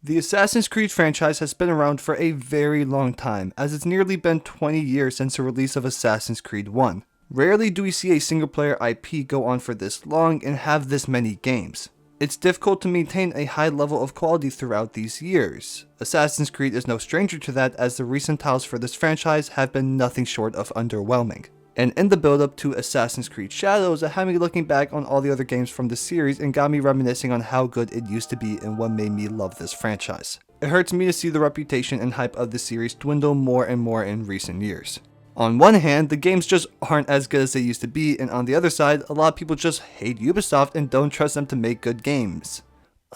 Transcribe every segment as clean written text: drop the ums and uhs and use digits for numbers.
The Assassin's Creed franchise has been around for a very long time, as it's nearly been 20 years since the release of Assassin's Creed 1. Rarely do we see a single player IP go on for this long and have this many games. It's difficult to maintain a high level of quality throughout these years. Assassin's Creed is no stranger to that, as the recent titles for this franchise have been nothing short of underwhelming. And in the build up to Assassin's Creed Shadows, it had me looking back on all the other games from the series and got me reminiscing on how good it used to be and what made me love this franchise. It hurts me to see the reputation and hype of the series dwindle more and more in recent years. On one hand, the games just aren't as good as they used to be, and on the other side, a lot of people just hate Ubisoft and don't trust them to make good games.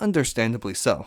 Understandably so.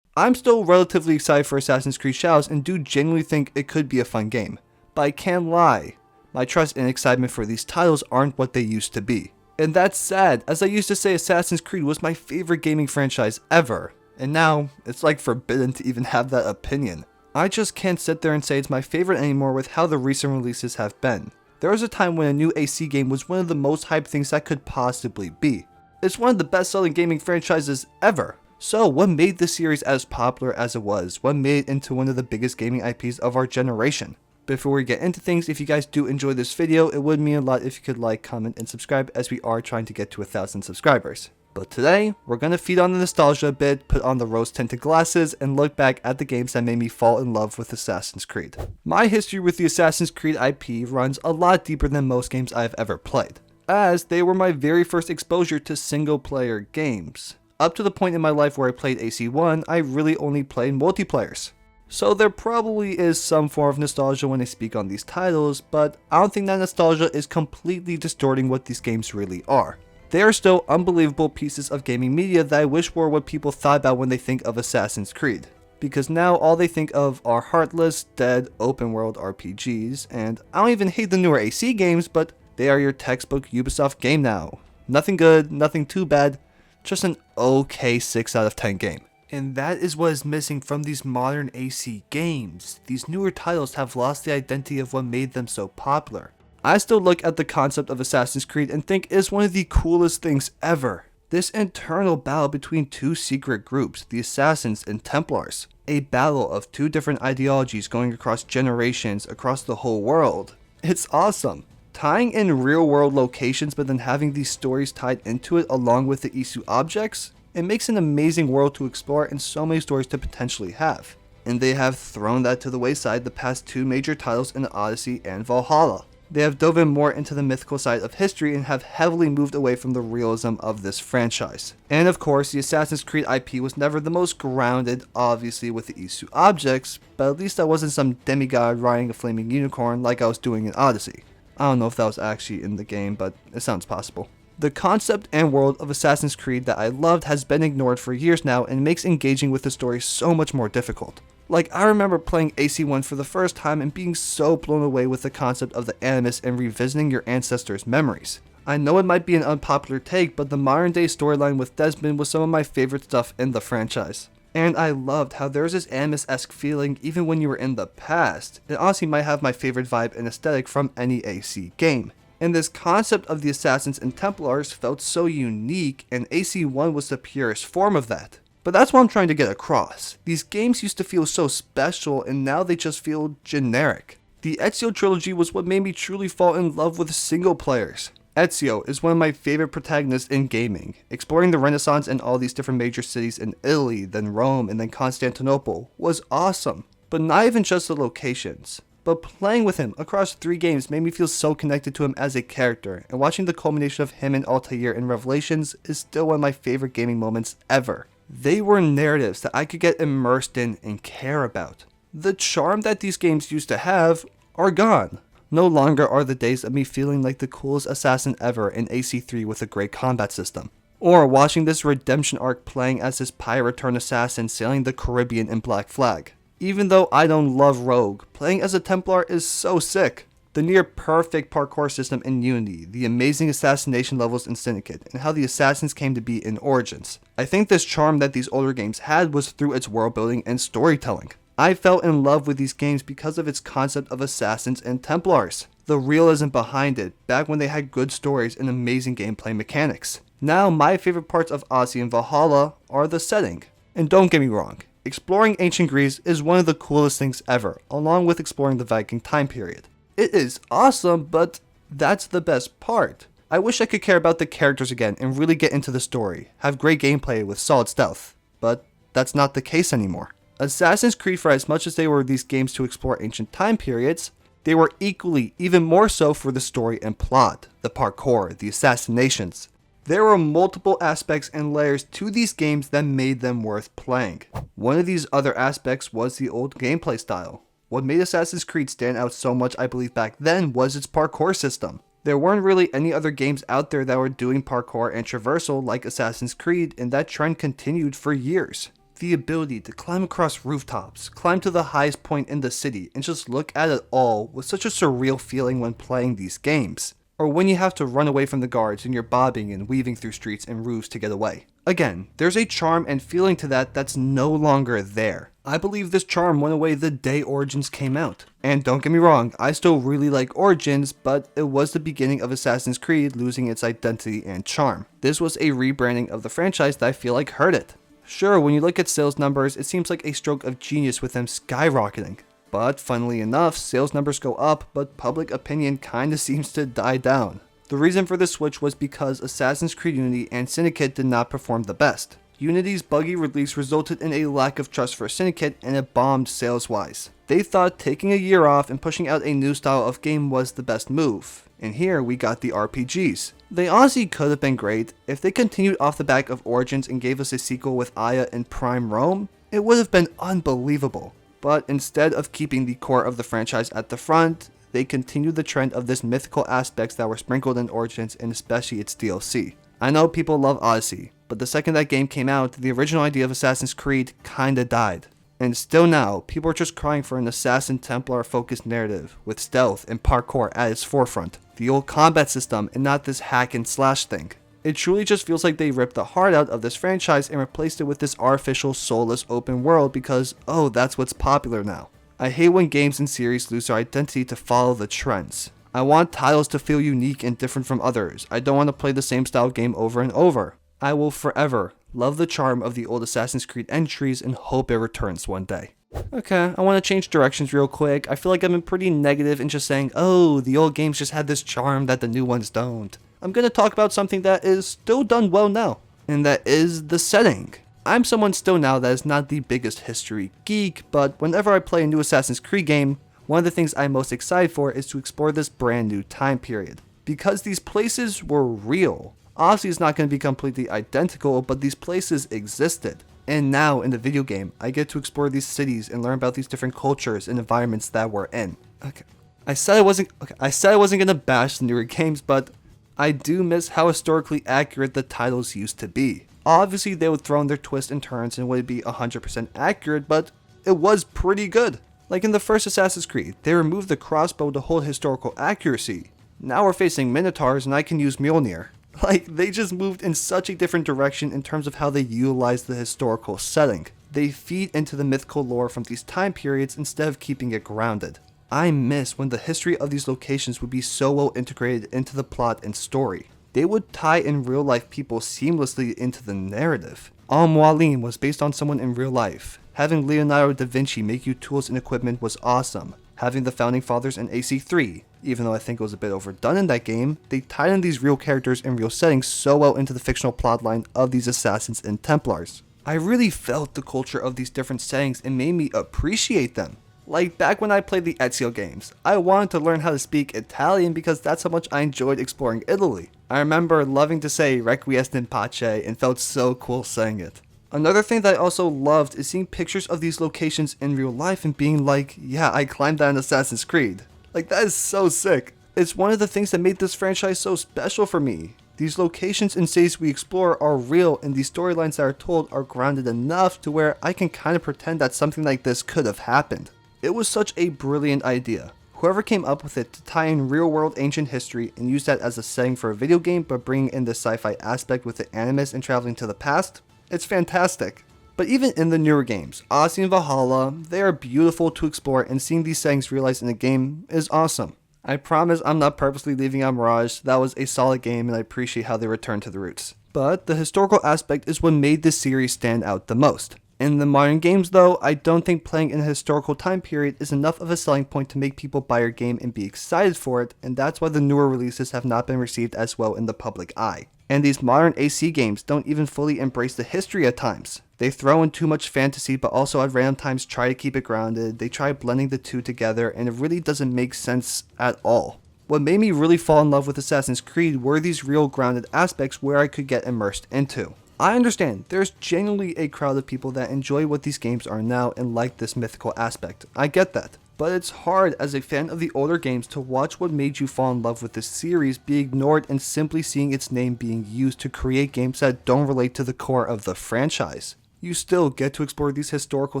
I'm still relatively excited for Assassin's Creed Shadows and do genuinely think it could be a fun game, but I can't lie. My trust and excitement for these titles aren't what they used to be. And that's sad, as I used to say Assassin's Creed was my favorite gaming franchise ever, and now it's like forbidden to even have that opinion. I just can't sit there and say it's my favorite anymore with how the recent releases have been. There was a time when a new AC game was one of the most hyped things that could possibly be. It's one of the best selling gaming franchises ever. So what made this series as popular as it was? What made it into one of the biggest gaming IPs of our generation? Before we get into things, if you guys do enjoy this video, it would mean a lot if you could like, comment, and subscribe, as we are trying to get to 1,000 subscribers. But today, we're going to feed on the nostalgia a bit, put on the rose-tinted glasses, and look back at the games that made me fall in love with Assassin's Creed. My history with the Assassin's Creed IP runs a lot deeper than most games I've ever played, as they were my very first exposure to single-player games. Up to the point in my life where I played AC1, I really only played multiplayers. So there probably is some form of nostalgia when I speak on these titles, but I don't think that nostalgia is completely distorting what these games really are. They are still unbelievable pieces of gaming media that I wish were what people thought about when they think of Assassin's Creed. Because now all they think of are heartless, dead, open world RPGs, and I don't even hate the newer AC games, but they are your textbook Ubisoft game now. Nothing good, nothing too bad, just an okay 6 out of 10 game. And that is what is missing from these modern AC games. These newer titles have lost the identity of what made them so popular. I still look at the concept of Assassin's Creed and think it is one of the coolest things ever. This internal battle between two secret groups, the Assassins and Templars. A battle of two different ideologies going across generations, across the whole world. It's awesome. Tying in real world locations but then having these stories tied into it along with the Isu objects, it makes an amazing world to explore and so many stories to potentially have. And they have thrown that to the wayside the past two major titles in Odyssey and Valhalla. They have dove in more into the mythical side of history and have heavily moved away from the realism of this franchise. And of course, the Assassin's Creed IP was never the most grounded, obviously with the Isu objects, but at least I wasn't some demigod riding a flaming unicorn like I was doing in Odyssey. I don't know if that was actually in the game, but it sounds possible. The concept and world of Assassin's Creed that I loved has been ignored for years now and makes engaging with the story so much more difficult. Like, I remember playing AC1 for the first time and being so blown away with the concept of the Animus and revisiting your ancestors' memories. I know it might be an unpopular take, but the modern day storyline with Desmond was some of my favorite stuff in the franchise. And I loved how there's this Animus-esque feeling even when you were in the past. It honestly might have my favorite vibe and aesthetic from any AC game. And this concept of the Assassins and Templars felt so unique, and AC1 was the purest form of that. But that's what I'm trying to get across. These games used to feel so special, and now they just feel generic. The Ezio trilogy was what made me truly fall in love with single players. Ezio is one of my favorite protagonists in gaming. Exploring the Renaissance and all these different major cities in Italy, then Rome, and then Constantinople was awesome. But not even just the locations. But playing with him across 3 games made me feel so connected to him as a character, and watching the culmination of him and Altair in Revelations is still one of my favorite gaming moments ever. They were narratives that I could get immersed in and care about. The charm that these games used to have are gone. No longer are the days of me feeling like the coolest assassin ever in AC3 with a great combat system. Or watching this redemption arc playing as this pirate turned assassin sailing the Caribbean in Black Flag. Even though I don't love Rogue, playing as a Templar is so sick. The near perfect parkour system in Unity, the amazing assassination levels in Syndicate, and how the assassins came to be in Origins. I think this charm that these older games had was through its world building and storytelling. I fell in love with these games because of its concept of assassins and Templars. The realism behind it, back when they had good stories and amazing gameplay mechanics. Now my favorite parts of Odyssey and Valhalla are the setting. And don't get me wrong, exploring ancient Greece is one of the coolest things ever, along with exploring the Viking time period. It is awesome, but that's the best part. I wish I could care about the characters again and really get into the story, have great gameplay with solid stealth, but that's not the case anymore. Assassin's Creed, for as much as they were these games to explore ancient time periods, they were equally, even more so for the story and plot, the parkour, the assassinations. There were multiple aspects and layers to these games that made them worth playing. One of these other aspects was the old gameplay style. What made Assassin's Creed stand out so much, I believe, back then was its parkour system. There weren't really any other games out there that were doing parkour and traversal like Assassin's Creed, and that trend continued for years. The ability to climb across rooftops, climb to the highest point in the city, and just look at it all was such a surreal feeling when playing these games. Or when you have to run away from the guards and you're bobbing and weaving through streets and roofs to get away. Again, there's a charm and feeling to that that's no longer there. I believe this charm went away the day Origins came out. And don't get me wrong, I still really like Origins, but it was the beginning of Assassin's Creed losing its identity and charm. This was a rebranding of the franchise that I feel like hurt it. Sure, when you look at sales numbers, it seems like a stroke of genius with them skyrocketing. But funnily enough, sales numbers go up, but public opinion kinda seems to die down. The reason for this switch was because Assassin's Creed Unity and Syndicate did not perform the best. Unity's buggy release resulted in a lack of trust for Syndicate and it bombed sales-wise. They thought taking a year off and pushing out a new style of game was the best move. And here we got the RPGs. They honestly could have been great. If they continued off the back of Origins and gave us a sequel with Aya and Prime Rome, it would have been unbelievable. But instead of keeping the core of the franchise at the front, they continued the trend of this mythical aspects that were sprinkled in Origins and especially its DLC. I know people love Odyssey, but the second that game came out, the original idea of Assassin's Creed kinda died. And still now, people are just crying for an Assassin Templar focused narrative with stealth and parkour at its forefront. The old combat system and not this hack and slash thing. It truly just feels like they ripped the heart out of this franchise and replaced it with this artificial, soulless open world because, oh, that's what's popular now. I hate when games and series lose their identity to follow the trends. I want titles to feel unique and different from others. I don't want to play the same style game over and over. I will forever love the charm of the old Assassin's Creed entries and hope it returns one day. Okay, I want to change directions real quick. I feel like I've been pretty negative in just saying, oh, the old games just had this charm that the new ones don't. I'm going to talk about something that is still done well now, and that is the setting. I'm someone still now that is not the biggest history geek, but whenever I play a new Assassin's Creed game, one of the things I'm most excited for is to explore this brand new time period. Because these places were real. Obviously it's not going to be completely identical, but these places existed. And now in the video game, I get to explore these cities and learn about these different cultures and environments that we're in. Okay. I said I wasn't going to bash the newer games, but I do miss how historically accurate the titles used to be. Obviously they would throw in their twists and turns and would be 100% accurate, but it was pretty good. Like in the first Assassin's Creed, they removed the crossbow to hold historical accuracy. Now we're facing Minotaurs and I can use Mjolnir. Like, they just moved in such a different direction in terms of how they utilize the historical setting. They feed into the mythical lore from these time periods instead of keeping it grounded. I miss when the history of these locations would be so well integrated into the plot and story. They would tie in real life people seamlessly into the narrative. Al-Mualim was based on someone in real life. Having Leonardo da Vinci make you tools and equipment was awesome. Having the Founding Fathers in AC3, even though I think it was a bit overdone in that game, they tied in these real characters and real settings so well into the fictional plotline of these assassins and Templars. I really felt the culture of these different settings and made me appreciate them. Like back when I played the Ezio games, I wanted to learn how to speak Italian because that's how much I enjoyed exploring Italy. I remember loving to say Requiescat in Pace and felt so cool saying it. Another thing that I also loved is seeing pictures of these locations in real life and being like, yeah, I climbed that in Assassin's Creed. Like, that is so sick. It's one of the things that made this franchise so special for me. These locations and cities we explore are real, and these storylines that are told are grounded enough to where I can kind of pretend that something like this could have happened. It was such a brilliant idea. Whoever came up with it to tie in real-world ancient history and use that as a setting for a video game but bring in the sci-fi aspect with the animus and traveling to the past, it's fantastic. But even in the newer games, Odyssey and Valhalla, they are beautiful to explore, and seeing these settings realized in a game is awesome. I promise I'm not purposely leaving out Mirage. That was a solid game and I appreciate how they returned to the roots. But the historical aspect is what made this series stand out the most. In the modern games though, I don't think playing in a historical time period is enough of a selling point to make people buy your game and be excited for it, and that's why the newer releases have not been received as well in the public eye. And these modern AC games don't even fully embrace the history at times. They throw in too much fantasy but also at random times try to keep it grounded, they try blending the two together, and it really doesn't make sense at all. What made me really fall in love with Assassin's Creed were these real grounded aspects where I could get immersed into. I understand, there's genuinely a crowd of people that enjoy what these games are now and like this mythical aspect. I get that. But it's hard as a fan of the older games to watch what made you fall in love with this series be ignored and simply seeing its name being used to create games that don't relate to the core of the franchise. You still get to explore these historical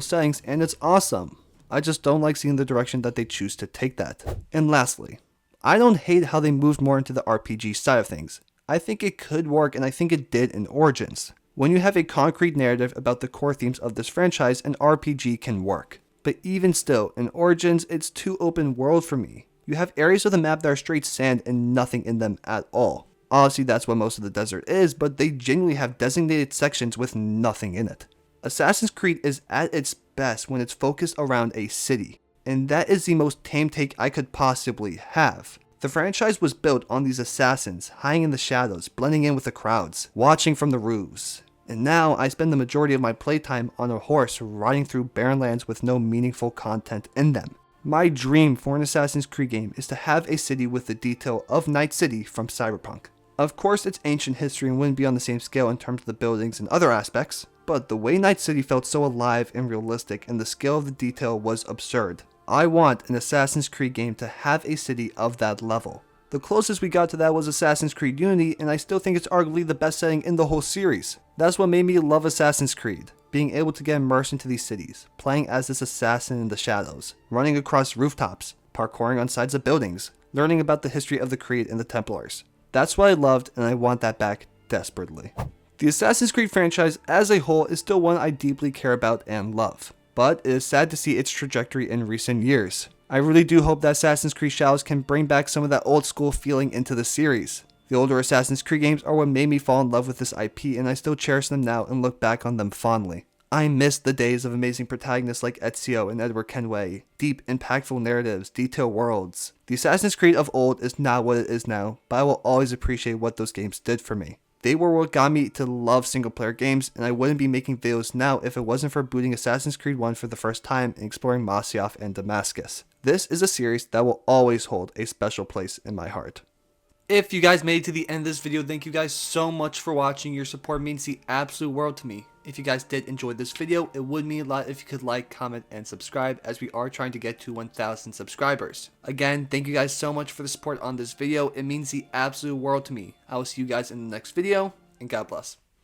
settings and it's awesome. I just don't like seeing the direction that they choose to take that. And lastly, I don't hate how they moved more into the RPG side of things. I think it could work and I think it did in Origins. When you have a concrete narrative about the core themes of this franchise, an RPG can work. But even still, in Origins, it's too open world for me. You have areas of the map that are straight sand and nothing in them at all. Honestly, that's what most of the desert is, but they genuinely have designated sections with nothing in it. Assassin's Creed is at its best when it's focused around a city, and that is the most tame take I could possibly have. The franchise was built on these assassins, hiding in the shadows, blending in with the crowds, watching from the roofs. And now I spend the majority of my playtime on a horse riding through barren lands with no meaningful content in them. My dream for an Assassin's Creed game is to have a city with the detail of Night City from Cyberpunk. Of course it's ancient history and wouldn't be on the same scale in terms of the buildings and other aspects, but the way Night City felt so alive and realistic and the scale of the detail was absurd. I want an Assassin's Creed game to have a city of that level. The closest we got to that was Assassin's Creed Unity, and I still think it's arguably the best setting in the whole series. That's what made me love Assassin's Creed, being able to get immersed into these cities, playing as this assassin in the shadows, running across rooftops, parkouring on sides of buildings, learning about the history of the Creed and the Templars. That's what I loved, and I want that back desperately. The Assassin's Creed franchise as a whole is still one I deeply care about and love, but it is sad to see its trajectory in recent years. I really do hope that Assassin's Creed Shadows can bring back some of that old school feeling into the series. The older Assassin's Creed games are what made me fall in love with this IP, and I still cherish them now and look back on them fondly. I miss the days of amazing protagonists like Ezio and Edward Kenway, deep, impactful narratives, detailed worlds. The Assassin's Creed of old is not what it is now, but I will always appreciate what those games did for me. They were what got me to love single player games, and I wouldn't be making videos now if it wasn't for booting Assassin's Creed 1 for the first time and exploring Masyaf and Damascus. This is a series that will always hold a special place in my heart. If you guys made it to the end of this video, thank you guys so much for watching. Your support means the absolute world to me. If you guys did enjoy this video, it would mean a lot if you could like, comment, and subscribe, as we are trying to get to 1,000 subscribers. Again, thank you guys so much for the support on this video. It means the absolute world to me. I will see you guys in the next video, and God bless.